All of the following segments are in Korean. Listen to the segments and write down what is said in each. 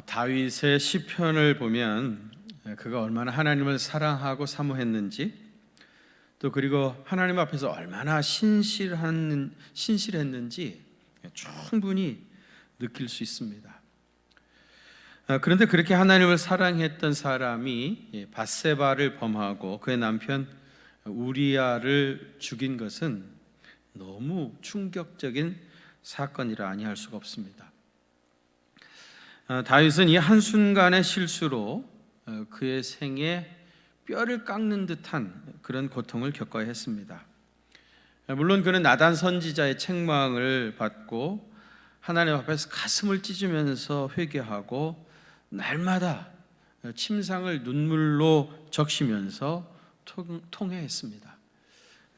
다윗의 시편을 보면 그가 얼마나 하나님을 사랑하고 사모했는지, 또 그리고 하나님 앞에서 얼마나 신실했는지 충분히 느낄 수 있습니다. 그런데 그렇게 하나님을 사랑했던 사람이 밧세바를 범하고 그의 남편 우리아를 죽인 것은 너무 충격적인 사건이라 아니할 수가 없습니다. 다윗은 이 한순간의 실수로 그의 생에 뼈를 깎는 듯한 그런 고통을 겪어야 했습니다. 물론 그는 나단 선지자의 책망을 받고 하나님 앞에서 가슴을 찢으면서 회개하고 날마다 침상을 눈물로 적시면서 통회했습니다.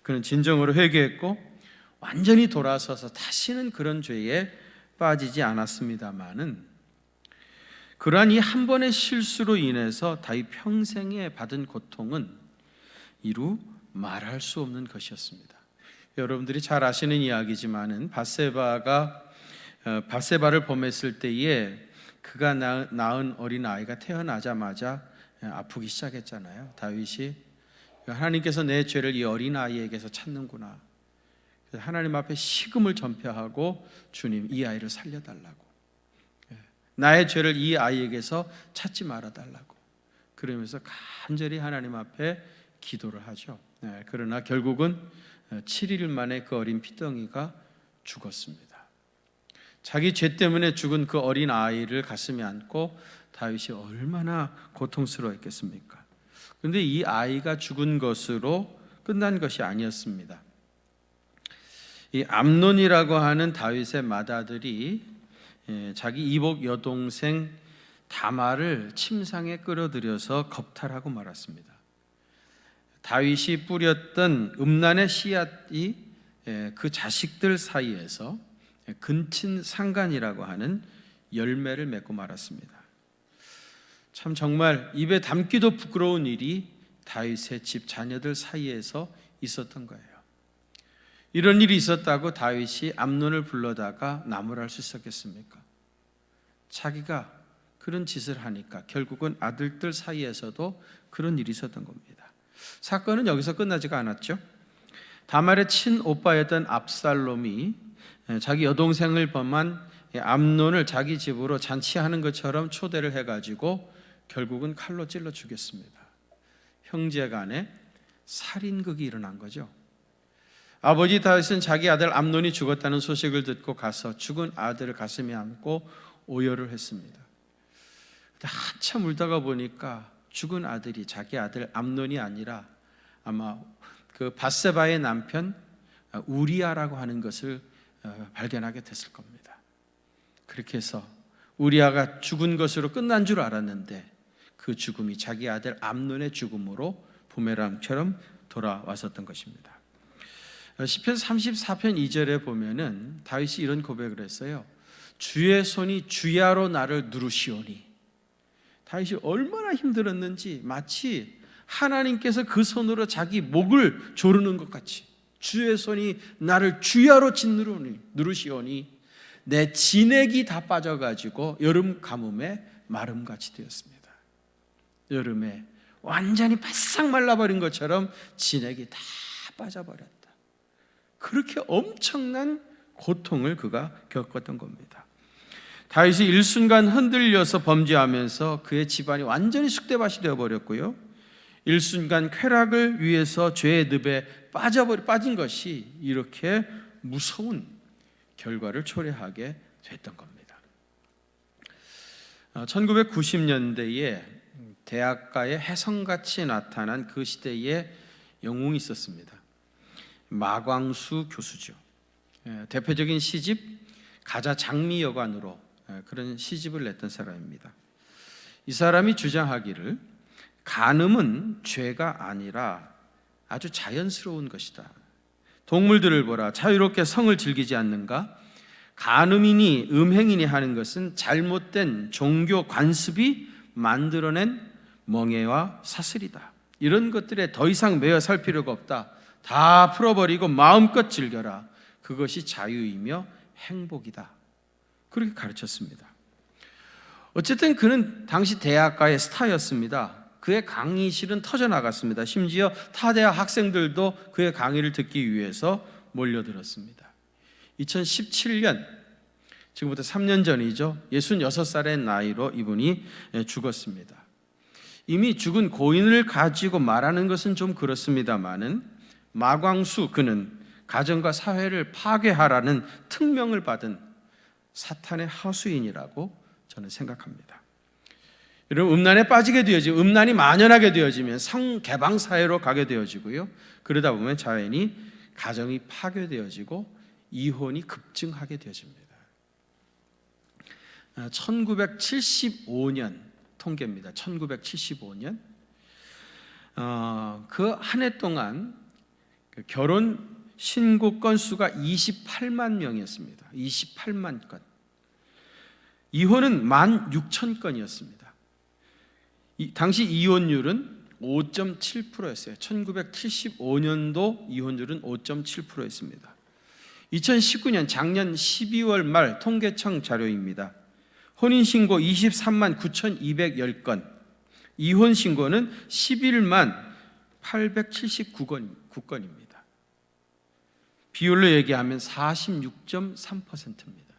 그는 진정으로 회개했고 완전히 돌아서서 다시는 그런 죄에 빠지지 않았습니다마는 그러한 이 한 번의 실수로 인해서 다윗 평생에 받은 고통은 이루 말할 수 없는 것이었습니다. 여러분들이 잘 아시는 이야기지만은 밧세바를 범했을 때에 그가 낳은 어린 아이가 태어나자마자 아프기 시작했잖아요. 다윗이 하나님께서 내 죄를 이 어린 아이에게서 찾는구나. 하나님 앞에 식음을 전폐하고 주님 이 아이를 살려달라고, 나의 죄를 이 아이에게서 찾지 말아달라고 그러면서 간절히 하나님 앞에 기도를 하죠. 그러나 결국은 7일 만에 그 어린 피덩이가 죽었습니다. 자기 죄 때문에 죽은 그 어린 아이를 가슴에 안고 다윗이 얼마나 고통스러웠겠습니까? 그런데 이 아이가 죽은 것으로 끝난 것이 아니었습니다. 이 암논이라고 하는 다윗의 맏아들이 자기 이복 여동생 다말을 침상에 끌어들여서 겁탈하고 말았습니다. 다윗이 뿌렸던 음란의 씨앗이 그 자식들 사이에서 근친상간이라고 하는 열매를 맺고 말았습니다. 참 정말 입에 담기도 부끄러운 일이 다윗의 집 자녀들 사이에서 있었던 거예요. 이런 일이 있었다고 다윗이 암논을 불러다가 나무랄 수 있었겠습니까? 자기가 그런 짓을 하니까 결국은 아들들 사이에서도 그런 일이 있었던 겁니다. 사건은 여기서 끝나지가 않았죠. 다말의 친오빠였던 압살롬이 자기 여동생을 범한 암논을 자기 집으로 잔치하는 것처럼 초대를 해가지고 결국은 칼로 찔러 죽였습니다. 형제간에 살인극이 일어난 거죠. 아버지 다윗은 자기 아들 암논이 죽었다는 소식을 듣고 가서 죽은 아들을 가슴에 안고 오열을 했습니다. 한참 울다가 보니까 죽은 아들이 자기 아들 암논이 아니라 아마 그 밧세바의 남편 우리아라고 하는 것을 발견하게 됐을 겁니다. 그렇게 해서 우리아가 죽은 것으로 끝난 줄 알았는데 그 죽음이 자기 아들 암논의 죽음으로 부메랑처럼 돌아왔었던 것입니다. 시편 34편 2절에 보면은 다윗이 이런 고백을 했어요. 주의 손이 주야로 나를 누르시오니. 다윗이 얼마나 힘들었는지 마치 하나님께서 그 손으로 자기 목을 조르는 것 같이 주의 손이 나를 주야로 누르시오니 내 진액이 다 빠져가지고 여름 가뭄에 마름같이 되었습니다. 여름에 완전히 바싹 말라버린 것처럼 진액이 다 빠져버렸다. 그렇게 엄청난 고통을 그가 겪었던 겁니다. 다윗이 일순간 흔들려서 범죄하면서 그의 집안이 완전히 쑥대밭이 되어버렸고요, 일순간 쾌락을 위해서 죄의 늪에 빠진 것이 이렇게 무서운 결과를 초래하게 됐던 겁니다. 1990년대에 대학가에 혜성같이 나타난 그 시대의 영웅이 있었습니다. 마광수 교수죠. 대표적인 시집 가자 장미여관으로 그런 시집을 냈던 사람입니다. 이 사람이 주장하기를 간음은 죄가 아니라 아주 자연스러운 것이다. 동물들을 보라, 자유롭게 성을 즐기지 않는가? 간음이니 음행이니 하는 것은 잘못된 종교 관습이 만들어낸 멍해와 사슬이다. 이런 것들에 더 이상 매여 살 필요가 없다. 다 풀어버리고 마음껏 즐겨라. 그것이 자유이며 행복이다. 그렇게 가르쳤습니다. 어쨌든 그는 당시 대학가의 스타였습니다. 그의 강의실은 터져나갔습니다. 심지어 타 대학 학생들도 그의 강의를 듣기 위해서 몰려들었습니다. 2017년, 지금부터 3년 전이죠. 66살의 나이로 이분이 죽었습니다. 이미 죽은 고인을 가지고 말하는 것은 좀 그렇습니다마는 마광수, 그는 가정과 사회를 파괴하라는 특명을 받은 사탄의 하수인이라고 저는 생각합니다. 여러분, 음란에 빠지게 되어지고 음란이 만연하게 되어지면 성개방 사회로 가게 되어지고요. 그러다 보면 자연히 가정이 파괴되어지고 이혼이 급증하게 되어집니다. 1975년 통계입니다. 1975년 그 한 해 동안 결혼 신고 건수가 28만 명이었습니다. 28만 건. 이혼은 16,000건이었습니다. 당시 이혼율은 5.7%였어요. 1975년도 이혼율은 5.7%였습니다. 2019년 작년 12월 말 통계청 자료입니다. 혼인신고 23만 9,210건, 이혼신고는 11만 879건입니다. 비율로 얘기하면 46.3%입니다.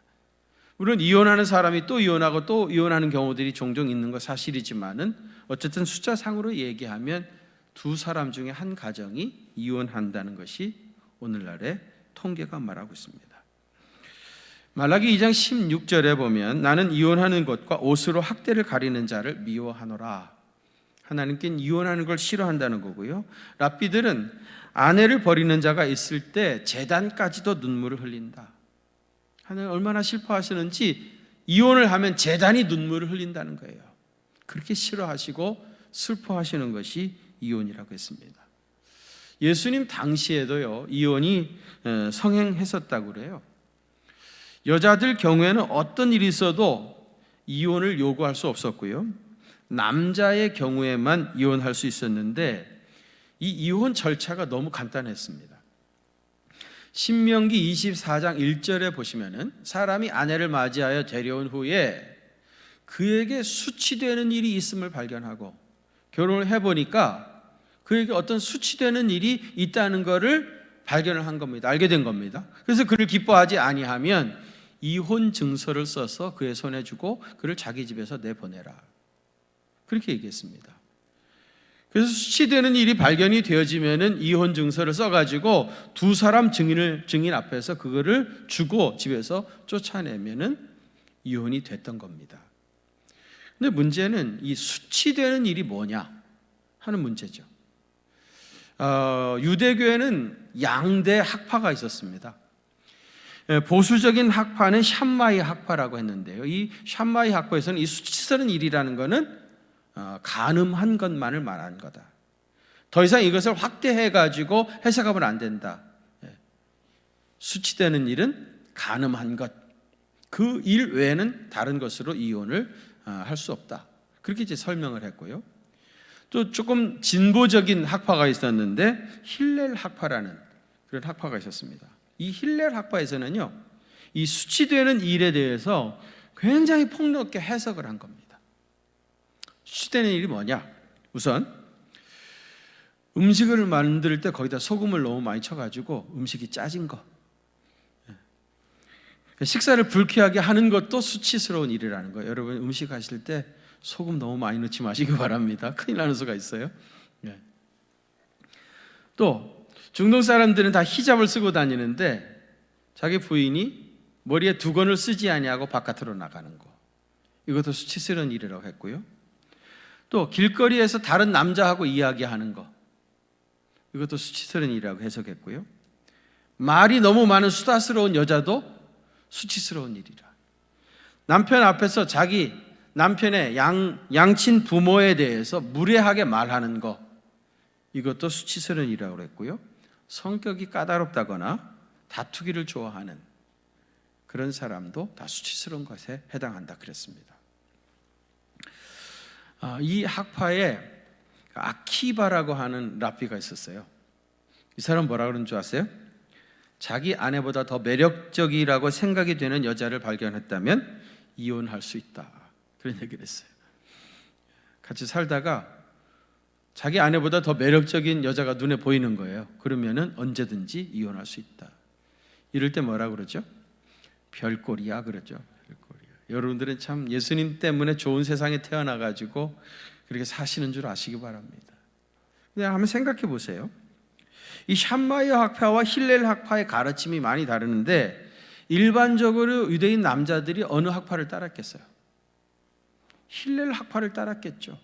물론 이혼하는 사람이 또 이혼하고 또 이혼하는 경우들이 종종 있는 거 사실이지만은 어쨌든 숫자상으로 얘기하면 두 사람 중에 한 가정이 이혼한다는 것이 오늘날의 통계가 말하고 있습니다. 말라기 2장 16절에 보면 나는 이혼하는 것과 옷으로 학대를 가리는 자를 미워하노라. 하나님께는 이혼하는 걸 싫어한다는 거고요. 랍비들은 아내를 버리는 자가 있을 때 제단까지도 눈물을 흘린다. 하나님 얼마나 슬퍼하시는지 이혼을 하면 제단이 눈물을 흘린다는 거예요. 그렇게 싫어하시고 슬퍼하시는 것이 이혼이라고 했습니다. 예수님 당시에도요, 이혼이 성행했었다고 그래요. 여자들 경우에는 어떤 일이 있어도 이혼을 요구할 수 없었고요. 남자의 경우에만 이혼할 수 있었는데 이 이혼 절차가 너무 간단했습니다. 신명기 24장 1절에 보시면은 사람이 아내를 맞이하여 데려온 후에 그에게 수치되는 일이 있음을 발견하고 결혼을 해보니까 그에게 어떤 수치되는 일이 있다는 것을 발견을 한 겁니다. 알게 된 겁니다. 그래서 그를 기뻐하지 아니하면 이혼 증서를 써서 그의 손에 주고 그를 자기 집에서 내보내라. 그렇게 얘기했습니다. 그래서 수치되는 일이 발견이 되어지면은 이혼 증서를 써가지고 두 사람 증인 앞에서 그거를 주고 집에서 쫓아내면은 이혼이 됐던 겁니다. 근데 문제는 이 수치되는 일이 뭐냐 하는 문제죠. 유대교에는 양대 학파가 있었습니다. 보수적인 학파는 샴마이 학파라고 했는데요. 이 샴마이 학파에서는 이 수치스러운 일이라는 것은 간음한 것만을 말하는 거다. 더 이상 이것을 확대해가지고 해석하면 안 된다. 수치되는 일은 간음한 것, 그 일 외에는 다른 것으로 이혼을 할 수 없다. 그렇게 이제 설명을 했고요. 또 조금 진보적인 학파가 있었는데 힐렐 학파라는 그런 학파가 있었습니다. 이 힐렐 학파에서는요, 이 수치되는 일에 대해서 굉장히 폭넓게 해석을 한 겁니다. 수치되는 일이 뭐냐? 우선 음식을 만들 때 거기다 소금을 너무 많이 쳐가지고 음식이 짜진 거, 식사를 불쾌하게 하는 것도 수치스러운 일이라는 거예요. 여러분 음식 하실 때 소금 너무 많이 넣지 마시기 바랍니다. 큰일 나는 수가 있어요. 또 중동 사람들은 다 히잡을 쓰고 다니는데 자기 부인이 머리에 두건을 쓰지 아니하고 바깥으로 나가는 거, 이것도 수치스러운 일이라고 했고요. 또 길거리에서 다른 남자하고 이야기하는 거, 이것도 수치스러운 일이라고 해석했고요. 말이 너무 많은 수다스러운 여자도 수치스러운 일이라. 남편 앞에서 자기 남편의 양친 부모에 대해서 무례하게 말하는 거, 이것도 수치스러운 일이라고 했고요. 성격이 까다롭다거나 다투기를 좋아하는 그런 사람도 다 수치스러운 것에 해당한다 그랬습니다. 이 학파에 아키바라고 하는 랍비가 있었어요. 이 사람 뭐라 그러는 줄 아세요? 자기 아내보다 더 매력적이라고 생각이 되는 여자를 발견했다면 이혼할 수 있다. 그런 얘기를 했어요. 같이 살다가 자기 아내보다 더 매력적인 여자가 눈에 보이는 거예요. 그러면은 언제든지 이혼할 수 있다. 이럴 때 뭐라 그러죠? 별꼴이야 그러죠. 별꼴이야. 여러분들은 참 예수님 때문에 좋은 세상에 태어나가지고 그렇게 사시는 줄 아시기 바랍니다. 근데 한번 생각해 보세요. 이 샴마이 학파와 힐렐 학파의 가르침이 많이 다르는데 일반적으로 유대인 남자들이 어느 학파를 따랐겠어요? 힐렐 학파를 따랐겠죠.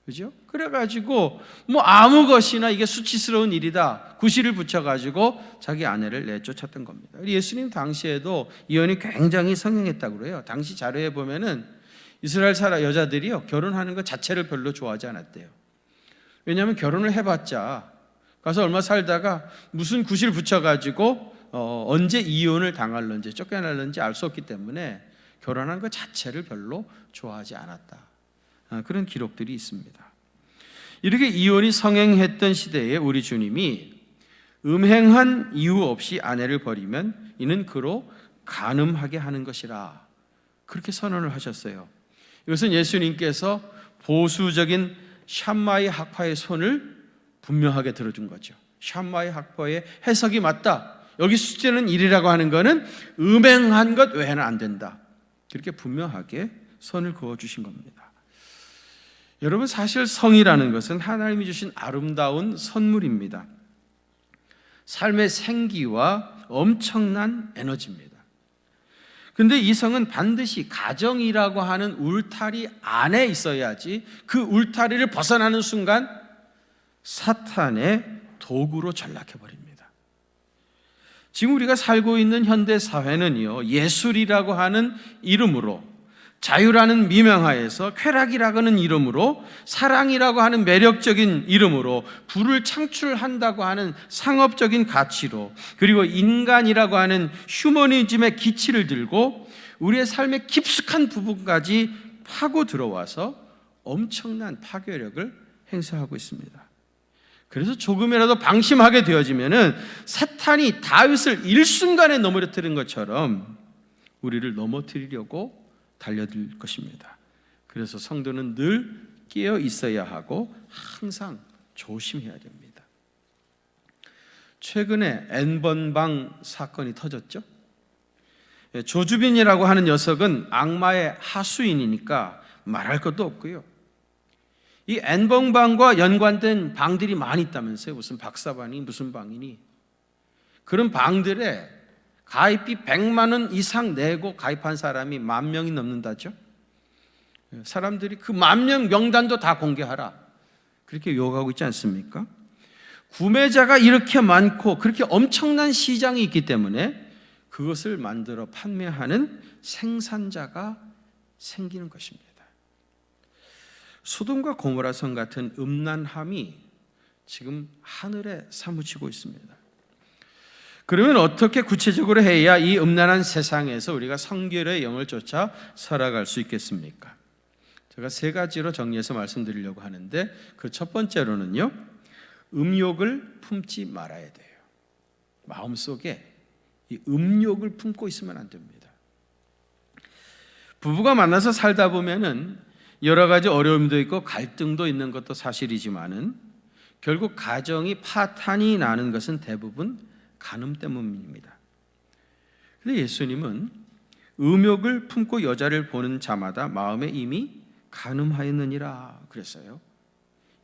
그죠? 그래가지고 뭐 아무 것이나 이게 수치스러운 일이다 구실을 붙여가지고 자기 아내를 내쫓았던 겁니다. 예수님 당시에도 이혼이 굉장히 성행했다고 그래요. 당시 자료에 보면은 이스라엘 여자들이요 결혼하는 것 자체를 별로 좋아하지 않았대요. 왜냐하면 결혼을 해봤자 가서 얼마 살다가 무슨 구실 붙여가지고 언제 이혼을 당할런지 쫓겨날런지 알 수 없기 때문에 결혼하는 것 자체를 별로 좋아하지 않았다. 그런 기록들이 있습니다. 이렇게 이혼이 성행했던 시대에 우리 주님이 음행한 이유 없이 아내를 버리면 이는 그로 간음하게 하는 것이라 그렇게 선언을 하셨어요. 이것은 예수님께서 보수적인 샴마이 학파의 손을 분명하게 들어준 거죠. 샴마이 학파의 해석이 맞다. 여기 수치는 일이라고 하는 것은 음행한 것 외에는 안 된다. 그렇게 분명하게 선을 그어주신 겁니다. 여러분 사실 성이라는 것은 하나님이 주신 아름다운 선물입니다. 삶의 생기와 엄청난 에너지입니다. 그런데 이 성은 반드시 가정이라고 하는 울타리 안에 있어야지 그 울타리를 벗어나는 순간 사탄의 도구로 전락해버립니다. 지금 우리가 살고 있는 현대 사회는요 예술이라고 하는 이름으로 자유라는 미명하에서 쾌락이라고 하는 이름으로 사랑이라고 하는 매력적인 이름으로 부를 창출한다고 하는 상업적인 가치로 그리고 인간이라고 하는 휴머니즘의 기치를 들고 우리의 삶의 깊숙한 부분까지 파고 들어와서 엄청난 파괴력을 행사하고 있습니다. 그래서 조금이라도 방심하게 되어지면은 사탄이 다윗을 일순간에 넘어뜨린 것처럼 우리를 넘어뜨리려고 달려들 것입니다. 그래서 성도는 늘 깨어 있어야 하고 항상 조심해야 됩니다. 최근에 N번방 사건이 터졌죠. 조주빈이라고 하는 녀석은 악마의 하수인이니까 말할 것도 없고요. 이 N번방과 연관된 방들이 많이 있다면서요. 무슨 박사반이 무슨 방이니. 그런 방들에 가입비 100만 원 이상 내고 가입한 사람이 10,000명이 넘는다죠. 사람들이 그 10,000명 명단도 다 공개하라 그렇게 요구하고 있지 않습니까? 구매자가 이렇게 많고 그렇게 엄청난 시장이 있기 때문에 그것을 만들어 판매하는 생산자가 생기는 것입니다. 소돔과 고모라 성 같은 음란함이 지금 하늘에 사무치고 있습니다. 그러면 어떻게 구체적으로 해야 이 음란한 세상에서 우리가 성결의 영을 쫓아 살아갈 수 있겠습니까? 제가 3가지로 정리해서 말씀드리려고 하는데 그 첫 번째로는요 음욕을 품지 말아야 돼요. 마음속에 이 음욕을 품고 있으면 안 됩니다. 부부가 만나서 살다 보면은 여러 가지 어려움도 있고 갈등도 있는 것도 사실이지만은 결국 가정이 파탄이 나는 것은 대부분 간음 때문입니다. 그런데 예수님은 음욕을 품고 여자를 보는 자마다 마음에 이미 간음하였느니라 그랬어요.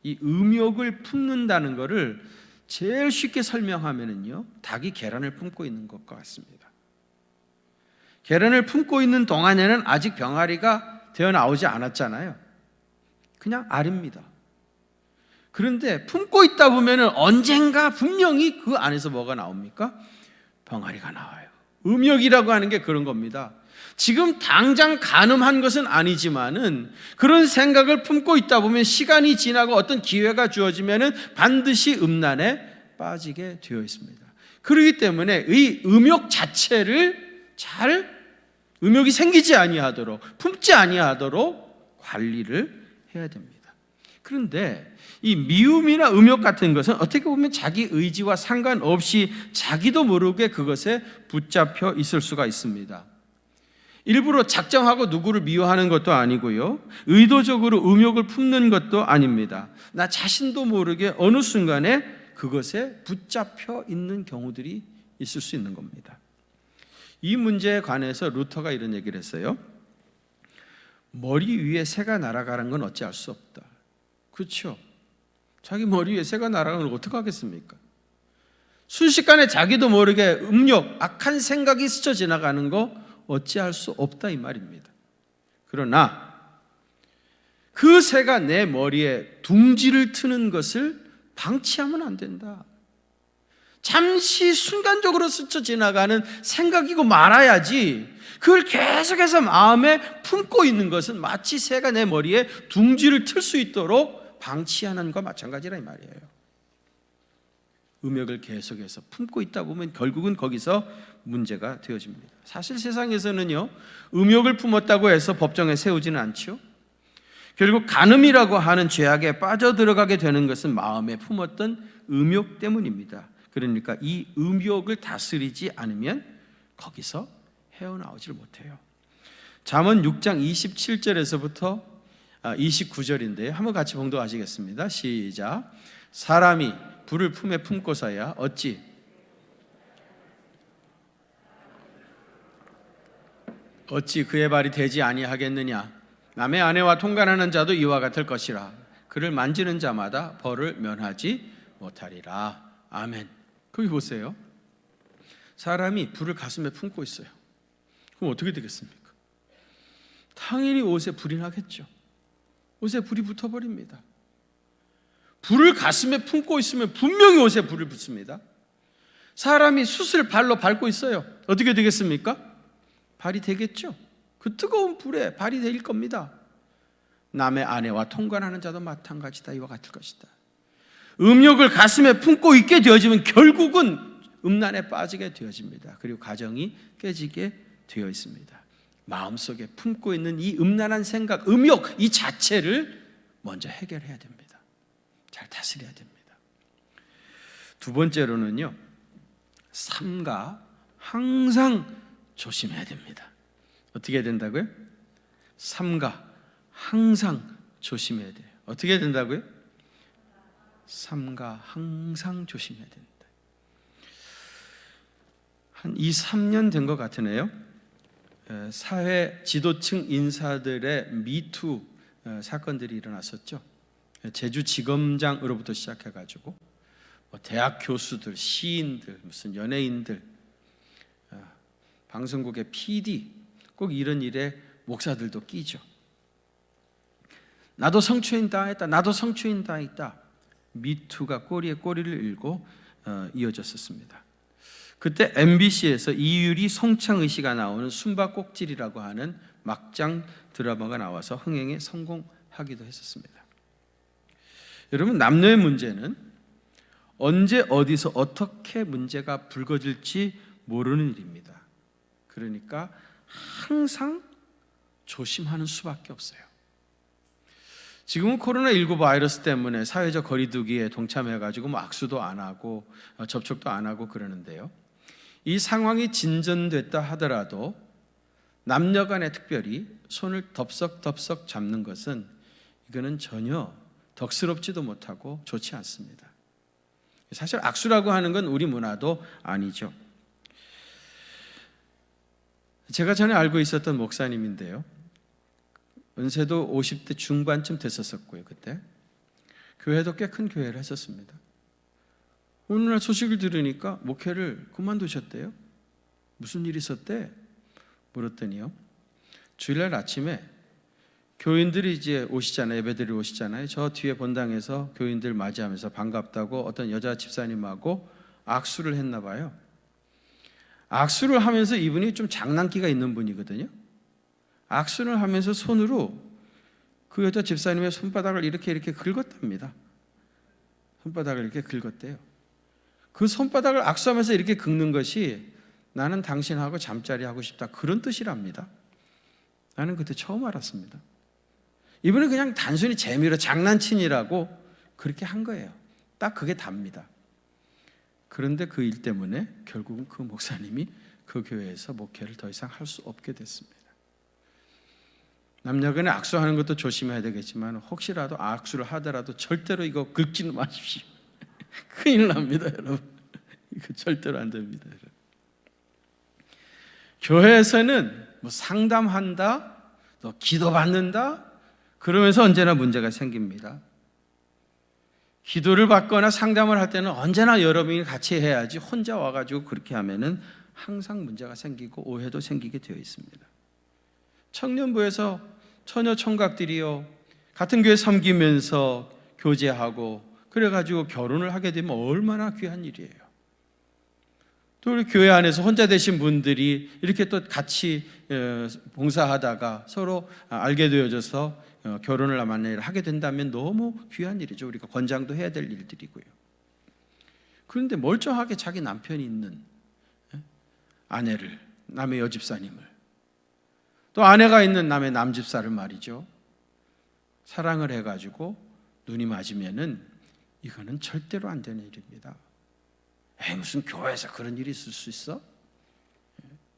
이 음욕을 품는다는 것을 제일 쉽게 설명하면은요 닭이 계란을 품고 있는 것과 같습니다. 계란을 품고 있는 동안에는 아직 병아리가 되어 나오지 않았잖아요. 그냥 알입니다. 그런데 품고 있다 보면은 언젠가 분명히 그 안에서 뭐가 나옵니까? 병아리가 나와요. 음욕이라고 하는 게 그런 겁니다. 지금 당장 간음한 것은 아니지만은 그런 생각을 품고 있다 보면 시간이 지나고 어떤 기회가 주어지면은 반드시 음란에 빠지게 되어 있습니다. 그렇기 때문에 이 음욕 자체를 잘 음욕이 생기지 아니하도록 품지 아니하도록 관리를 해야 됩니다. 그런데 이 미움이나 음욕 같은 것은 어떻게 보면 자기 의지와 상관없이 자기도 모르게 그것에 붙잡혀 있을 수가 있습니다. 일부러 작정하고 누구를 미워하는 것도 아니고요, 의도적으로 음욕을 품는 것도 아닙니다. 나 자신도 모르게 어느 순간에 그것에 붙잡혀 있는 경우들이 있을 수 있는 겁니다. 이 문제에 관해서 루터가 이런 얘기를 했어요. 머리 위에 새가 날아가는 건 어찌할 수 없다. 그렇죠? 자기 머리 위에 새가 날아가는 걸 어떻게 하겠습니까? 순식간에 자기도 모르게 음욕, 악한 생각이 스쳐 지나가는 거 어찌할 수 없다 이 말입니다. 그러나 그 새가 내 머리에 둥지를 트는 것을 방치하면 안 된다. 잠시 순간적으로 스쳐 지나가는 생각이고 말아야지, 그걸 계속해서 마음에 품고 있는 것은 마치 새가 내 머리에 둥지를 틀 수 있도록 방치하는 것과 마찬가지라 이 말이에요. 음욕을 계속해서 품고 있다 보면 결국은 거기서 문제가 되어집니다. 사실 세상에서는요, 음욕을 품었다고 해서 법정에 세우지는 않죠. 결국 간음이라고 하는 죄악에 빠져들어가게 되는 것은 마음에 품었던 음욕 때문입니다. 그러니까 이 음욕을 다스리지 않으면 거기서 헤어나오질 못해요. 잠언 6장 27절에서부터 29절인데요. 한번 같이 봉독하시겠습니다. 시작. 사람이 불을 품에 품고서야 어찌 그의 발이 되지 아니하겠느냐. 남의 아내와 통관하는 자도 이와 같을 것이라. 그를 만지는 자마다 벌을 면하지 못하리라. 아멘. 거기 보세요. 사람이 불을 가슴에 품고 있어요. 그럼 어떻게 되겠습니까? 당연히 옷에 불이 나겠죠. 옷에 불이 붙어버립니다. 불을 가슴에 품고 있으면 분명히 옷에 불을 붙습니다. 사람이 숯을 발로 밟고 있어요. 어떻게 되겠습니까? 발이 되겠죠. 그 뜨거운 불에 발이 될 겁니다. 남의 아내와 통관하는 자도 마찬가지다. 이와 같을 것이다. 음욕을 가슴에 품고 있게 되어지면 결국은 음란에 빠지게 되어집니다. 그리고 가정이 깨지게 되어 있습니다. 마음속에 품고 있는 이 음란한 생각, 음욕 이 자체를 먼저 해결해야 됩니다. 잘 다스려야 됩니다. 두 번째로는요, 삼가 항상 조심해야 됩니다. 어떻게 해야 된다고요? 삼가 항상 조심해야 돼요. 어떻게 해야 된다고요? 삼가 항상 조심해야 됩니다. 한 2, 3년 된 것 같으네요. 사회 지도층 인사들의 미투 사건들이 일어났었죠. 제주지검장으로부터 시작해가지고 대학 교수들, 시인들, 무슨 연예인들, 방송국의 PD, 꼭 이런 일에 목사들도 끼죠. 나도 성추행 당했다. 나도 성추행 당했다. 미투가 꼬리에 꼬리를 일고 이어졌었습니다. 그때 MBC에서 이유리 송창의 씨가 나오는 숨바꼭질이라고 하는 막장 드라마가 나와서 흥행에 성공하기도 했었습니다. 여러분, 남녀의 문제는 언제 어디서 어떻게 문제가 불거질지 모르는 일입니다. 그러니까 항상 조심하는 수밖에 없어요. 지금은 코로나19 바이러스 때문에 사회적 거리두기에 동참해가지고 뭐 악수도 안 하고 접촉도 안 하고 그러는데요. 이 상황이 진전됐다 하더라도 남녀 간에 특별히 손을 덥석덥석 잡는 것은 이거는 전혀 덕스럽지도 못하고 좋지 않습니다. 사실 악수라고 하는 건 우리 문화도 아니죠. 제가 전에 알고 있었던 목사님인데요, 은세도 50대 중반쯤 됐었고요. 그때 교회도 꽤 큰 교회를 했었습니다. 어느 날 소식을 들으니까 목회를 그만두셨대요. 무슨 일이 있었대? 물었더니요, 주일날 아침에 교인들이 이제 오시잖아요. 예배드리러 오시잖아요. 저 뒤에 본당에서 교인들 맞이하면서 반갑다고 어떤 여자 집사님하고 악수를 했나 봐요. 악수를 하면서 이분이 좀 장난기가 있는 분이거든요. 악수를 하면서 손으로 그 여자 집사님의 손바닥을 이렇게 긁었답니다. 손바닥을 이렇게 긁었대요. 그 손바닥을 악수하면서 이렇게 긁는 것이 나는 당신하고 잠자리 하고 싶다, 그런 뜻이랍니다. 나는 그때 처음 알았습니다. 이분은 그냥 단순히 재미로 장난친이라고 그렇게 한 거예요. 딱 그게 답니다. 그런데 그 일 때문에 결국은 그 목사님이 그 교회에서 목회를 더 이상 할 수 없게 됐습니다. 남녀간에 악수하는 것도 조심해야 되겠지만 혹시라도 악수를 하더라도 절대로 이거 긁지는 마십시오. 큰일 납니다, 여러분. 이거 절대로 안 됩니다, 여러분. 교회에서는 뭐 상담한다, 또 기도받는다, 그러면서 언제나 문제가 생깁니다. 기도를 받거나 상담을 할 때는 언제나 여러분이 같이 해야지 혼자 와가지고 그렇게 하면은 항상 문제가 생기고 오해도 생기게 되어 있습니다. 청년부에서 처녀 총각들이요 같은 교회 섬기면서 교제하고 그래가지고 결혼을 하게 되면 얼마나 귀한 일이에요. 또 우리 교회 안에서 혼자 되신 분들이 이렇게 또 같이 봉사하다가 서로 알게 되어져서 결혼을 만약에 하게 된다면 너무 귀한 일이죠. 우리가 권장도 해야 될 일들이고요. 그런데 멀쩡하게 자기 남편이 있는 아내를, 남의 여집사님을, 또 아내가 있는 남의 남집사를 말이죠, 사랑을 해가지고 눈이 맞으면은 이거는 절대로 안 되는 일입니다. 무슨 교회에서 그런 일이 있을 수 있어?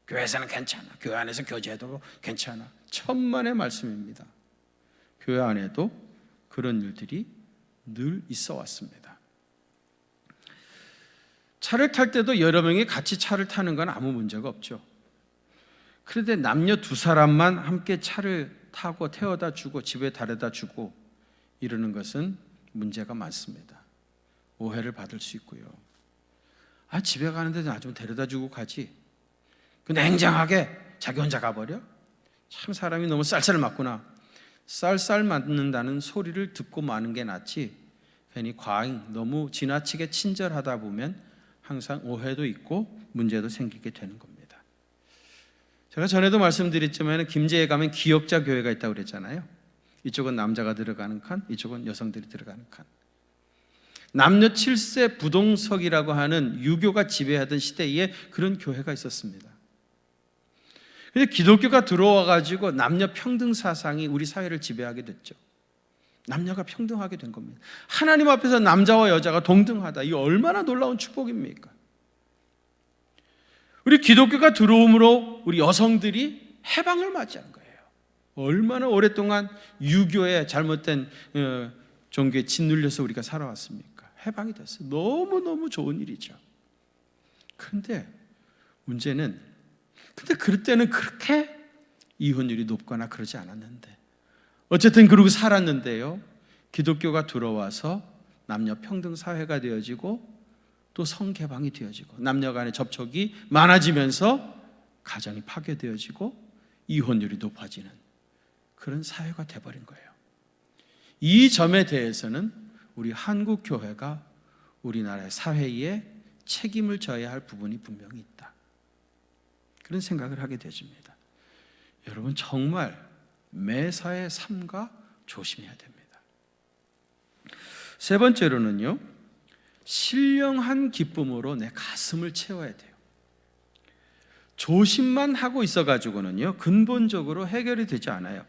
교회에서는 괜찮아, 교회 안에서 교제해도 괜찮아. 천만의 말씀입니다. 교회 안에도 그런 일들이 늘 있어 왔습니다. 차를 탈 때도 여러 명이 같이 차를 타는 건 아무 문제가 없죠. 그런데 남녀 두 사람만 함께 차를 타고 태워다 주고 집에 데려다 주고 이러는 것은 문제가 많습니다. 오해를 받을 수 있고요. 집에 가는데 나 좀 데려다 주고 가지. 근데 냉정하게 자기 혼자 가버려? 참 사람이 너무 쌀쌀 맞구나. 쌀쌀 맞는다는 소리를 듣고 마는 게 낫지, 괜히 과잉, 너무 지나치게 친절하다 보면 항상 오해도 있고 문제도 생기게 되는 겁니다. 제가 전에도 말씀드렸지만 김제에 가면 기역자 교회가 있다고 그랬잖아요. 이쪽은 남자가 들어가는 칸, 이쪽은 여성들이 들어가는 칸. 남녀 7세 부동석이라고 하는 유교가 지배하던 시대에 그런 교회가 있었습니다. 그런데 기독교가 들어와 가지고 남녀 평등 사상이 우리 사회를 지배하게 됐죠. 남녀가 평등하게 된 겁니다. 하나님 앞에서 남자와 여자가 동등하다. 이거 얼마나 놀라운 축복입니까? 우리 기독교가 들어옴으로 우리 여성들이 해방을 맞이한 거예요. 얼마나 오랫동안 유교의 잘못된 종교에 짓눌려서 우리가 살아왔습니까? 해방이 됐어요. 너무너무 좋은 일이죠. 그런데 문제는, 근데 그럴 때는 그렇게 이혼율이 높거나 그러지 않았는데, 어쨌든 그러고 살았는데요, 기독교가 들어와서 남녀 평등 사회가 되어지고 또 성개방이 되어지고 남녀 간의 접촉이 많아지면서 가정이 파괴되어지고 이혼율이 높아지는 그런 사회가 돼버린 거예요. 이 점에 대해서는 우리 한국 교회가 우리나라의 사회에 책임을 져야 할 부분이 분명히 있다, 그런 생각을 하게 되집니다. 여러분, 정말 매사에 삼가 조심해야 됩니다. 세 번째로는요, 신령한 기쁨으로 내 가슴을 채워야 돼요. 조심만 하고 있어가지고는요, 근본적으로 해결이 되지 않아요.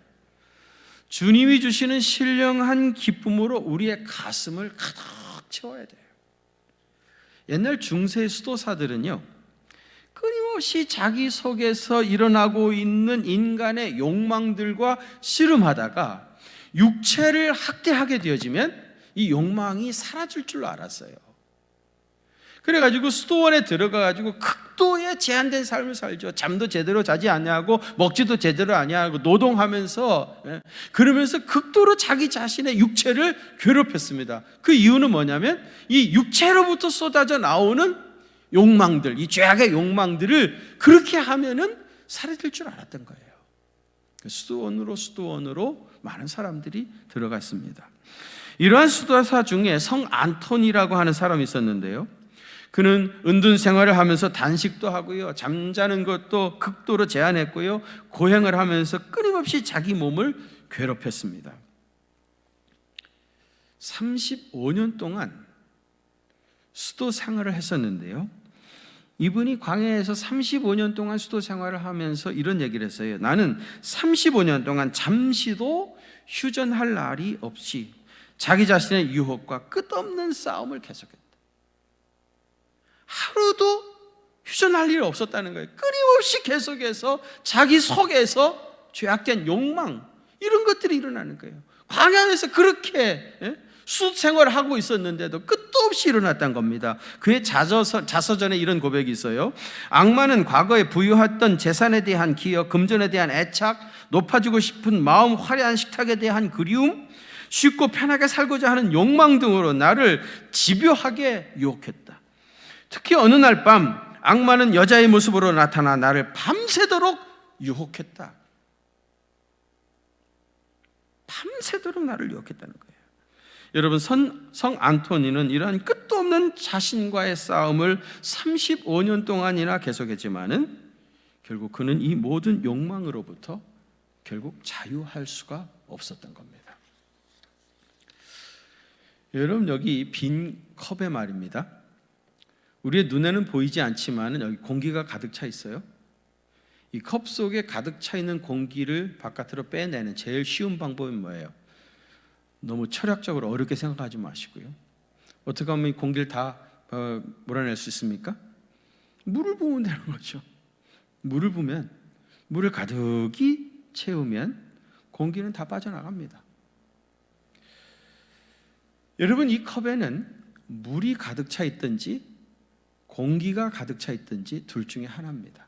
주님이 주시는 신령한 기쁨으로 우리의 가슴을 가득 채워야 돼요. 옛날 중세 수도사들은요, 끊임없이 자기 속에서 일어나고 있는 인간의 욕망들과 씨름하다가 육체를 학대하게 되어지면 이 욕망이 사라질 줄 알았어요. 그래가지고 수도원에 들어가가지고 극도의 제한된 삶을 살죠. 잠도 제대로 자지 아니하고 먹지도 제대로 아니하고 노동하면서, 그러면서 극도로 자기 자신의 육체를 괴롭혔습니다. 그 이유는 뭐냐면 이 육체로부터 쏟아져 나오는 욕망들, 이 죄악의 욕망들을 그렇게 하면은 사라질 줄 알았던 거예요. 수도원으로 많은 사람들이 들어갔습니다. 이러한 수도사 중에 성 안토니라고 하는 사람이 있었는데요, 그는 은둔 생활을 하면서 단식도 하고요, 잠자는 것도 극도로 제한했고요, 고행을 하면서 끊임없이 자기 몸을 괴롭혔습니다. 35년 동안 수도 생활을 했었는데요, 이분이 광야에서 35년 동안 수도 생활을 하면서 이런 얘기를 했어요. 나는 35년 동안 잠시도 휴전할 날이 없이 자기 자신의 유혹과 끝없는 싸움을 계속했다. 하루도 휴전할 일이 없었다는 거예요. 끊임없이 계속해서 자기 속에서 죄악된 욕망, 이런 것들이 일어나는 거예요. 광야에서 그렇게 수도 생활을 하고 있었는데도 끝도 없이 일어났던 겁니다. 그의 자서전에 이런 고백이 있어요. 악마는 과거에 부유했던 재산에 대한 기여, 금전에 대한 애착, 높아지고 싶은 마음, 화려한 식탁에 대한 그리움, 쉽고 편하게 살고자 하는 욕망 등으로 나를 집요하게 유혹했다. 특히 어느 날 밤 악마는 여자의 모습으로 나타나 나를 밤새도록 유혹했다. 밤새도록 나를 유혹했다는 거예요. 여러분, 성 안토니는 이러한 끝도 없는 자신과의 싸움을 35년 동안이나 계속했지만은 결국 그는 이 모든 욕망으로부터 결국 자유할 수가 없었던 겁니다. 여러분, 여기 빈 컵에 말입니다. 우리의 눈에는 보이지 않지만 여기 공기가 가득 차 있어요. 이 컵 속에 가득 차 있는 공기를 바깥으로 빼내는 제일 쉬운 방법이 뭐예요? 너무 철학적으로 어렵게 생각하지 마시고요. 어떻게 하면 이 공기를 다 몰아낼 수 있습니까? 물을 부으면 되는 거죠. 물을 부으면, 물을 가득히 채우면 공기는 다 빠져나갑니다. 여러분, 이 컵에는 물이 가득 차 있든지 공기가 가득 차 있든지 둘 중에 하나입니다.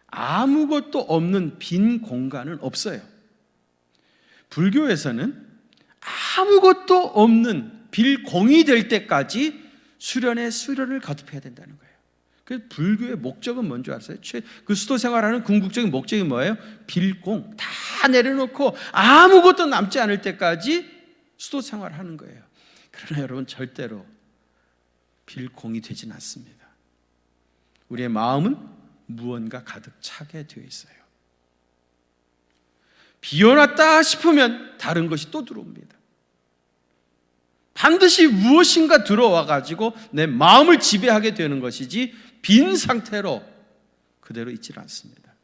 아무것도 없는 빈 공간은 없어요. 불교에서는 아무것도 없는 빌공이 될 때까지 수련에 수련을 거듭해야 된다는 거예요. 그래서 불교의 목적은 뭔지 아세요? 그 수도 생활하는 궁극적인 목적이 뭐예요? 빌공, 다 내려놓고 아무것도 남지 않을 때까지 수도 생활하는 거예요. 그러나 여러분, 절대로 빌공이 되지는 않습니다. 우리의 마음은 무언가 가득 차게 되어 있어요. 비워놨다 싶으면 다른 것이 또 들어옵니다. 반드시 무엇인가 들어와 가지고 내 마음을 지배하게 되는 것이지 빈 상태로 그대로 있지 않습니다.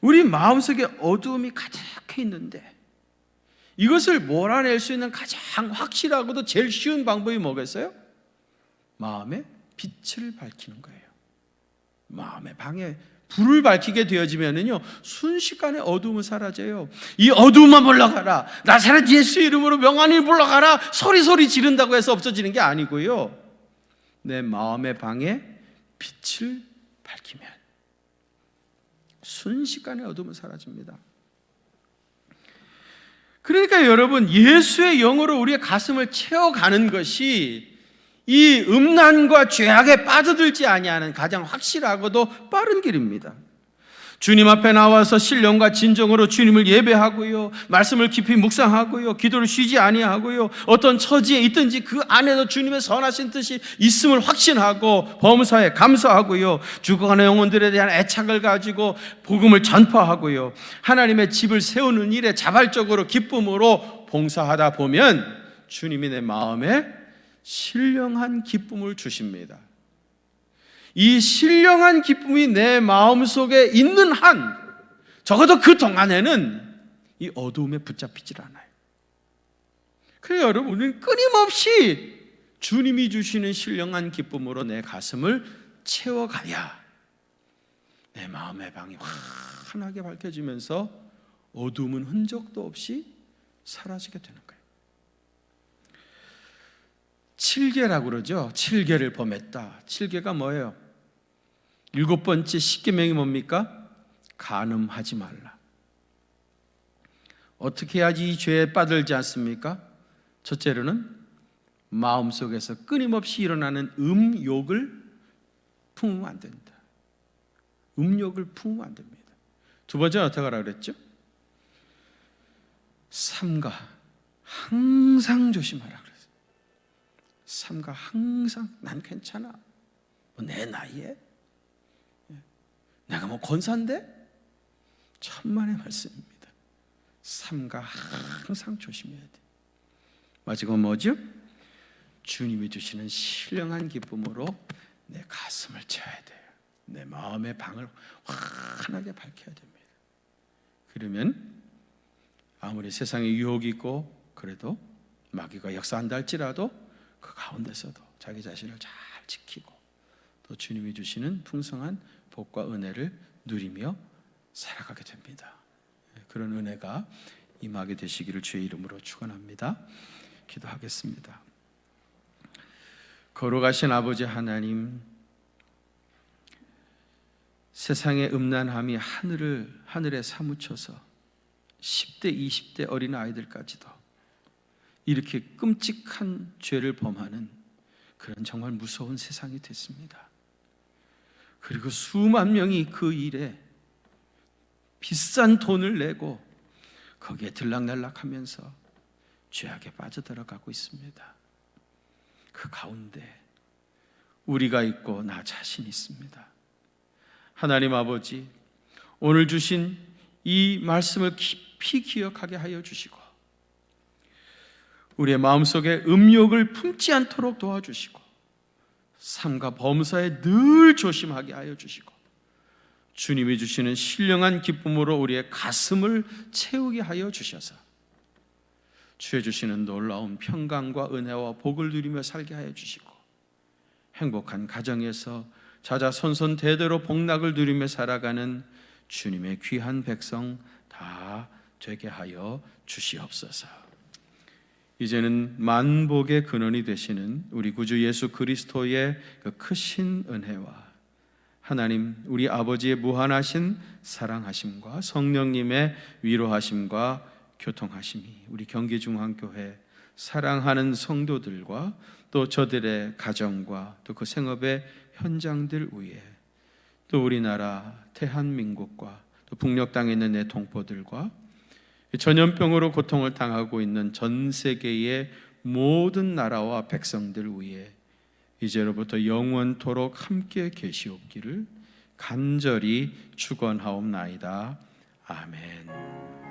우리 마음속에 어두움이 가득해 있는데 이것을 몰아낼 수 있는 가장 확실하고도 제일 쉬운 방법이 뭐겠어요? 마음의 빛을 밝히는 거예요. 마음의 방에 불을 밝히게 되어지면은요, 순식간에 어두움은 사라져요. 이 어두움만 물러가라, 나사렛 예수 이름으로 명하니 물러가라 소리 지른다고 해서 없어지는 게 아니고요, 내 마음의 방에 빛을 밝히면 순식간에 어두움은 사라집니다. 그러니까 여러분, 예수의 영으로 우리의 가슴을 채워가는 것이 이 음란과 죄악에 빠져들지 아니하는 가장 확실하고도 빠른 길입니다. 주님 앞에 나와서 신령과 진정으로 주님을 예배하고요, 말씀을 깊이 묵상하고요, 기도를 쉬지 아니하고요, 어떤 처지에 있든지 그 안에도 주님의 선하신 뜻이 있음을 확신하고 범사에 감사하고요, 죽어가는 영혼들에 대한 애착을 가지고 복음을 전파하고요, 하나님의 집을 세우는 일에 자발적으로 기쁨으로 봉사하다 보면 주님이 내 마음에 신령한 기쁨을 주십니다. 이 신령한 기쁨이 내 마음속에 있는 한 적어도 그 동안에는 이 어두움에 붙잡히질 않아요. 그래서 여러분, 우리는 끊임없이 주님이 주시는 신령한 기쁨으로 내 가슴을 채워가야 내 마음의 방이 환하게 밝혀지면서 어두움은 흔적도 없이 사라지게 되는 거예요. 7계라고 그러죠. 7계를 범했다. 7계가 뭐예요? 7번째 십계명이 뭡니까? 간음하지 말라. 어떻게 해야지 이 죄에 빠들지 않습니까? 첫째로는 마음속에서 끊임없이 일어나는 음욕을 품으면 안 된다. 음욕을 품으면 안 됩니다. 두 번째는 어떻게 하라 그랬죠? 삼가 항상 조심하라 그랬어요. 삼가 항상 난 괜찮아. 내 나이에 내가 뭐 권사인데? 천만의 말씀입니다. 삼가 항상 조심해야 돼. 마지막 뭐죠? 주님이 주시는 신령한 기쁨으로 내 가슴을 채워야 돼요. 내 마음의 방을 환하게 밝혀야 됩니다. 그러면 아무리 세상에 유혹이 있고 그래도 마귀가 역사한다 할지라도 그 가운데서도 자기 자신을 잘 지키고 또 주님이 주시는 풍성한 복과 은혜를 누리며 살아가게 됩니다. 그런 은혜가 임하게 되시기를 주의 이름으로 축원합니다. 기도하겠습니다. 거룩하신 아버지 하나님, 세상의 음란함이 하늘에 사무쳐서 10대, 20대 어린 아이들까지도 이렇게 끔찍한 죄를 범하는 그런 정말 무서운 세상이 됐습니다. 그리고 수만 명이 그 일에 비싼 돈을 내고 거기에 들락날락하면서 죄악에 빠져들어가고 있습니다. 그 가운데 우리가 있고 나 자신이 있습니다. 하나님 아버지, 오늘 주신 이 말씀을 깊이 기억하게 하여 주시고 우리의 마음속에 음욕을 품지 않도록 도와주시고 삶과 범사에 늘 조심하게 하여 주시고 주님이 주시는 신령한 기쁨으로 우리의 가슴을 채우게 하여 주셔서 주의 주시는 놀라운 평강과 은혜와 복을 누리며 살게 하여 주시고 행복한 가정에서 자자손손 대대로 복락을 누리며 살아가는 주님의 귀한 백성 다 되게 하여 주시옵소서. 이제는 만복의 근원이 되시는 우리 구주 예수 그리스도의 그 크신 은혜와 하나님 우리 아버지의 무한하신 사랑하심과 성령님의 위로하심과 교통하심이 우리 경기중앙교회 사랑하는 성도들과 또 저들의 가정과 또 그 생업의 현장들 위에 또 우리나라 대한민국과 또 북녘 땅에 있는 내 동포들과 전염병으로 고통을 당하고 있는 전 세계의 모든 나라와 백성들 위에 이제로부터 영원토록 함께 계시옵기를 간절히 축원하옵나이다. 아멘.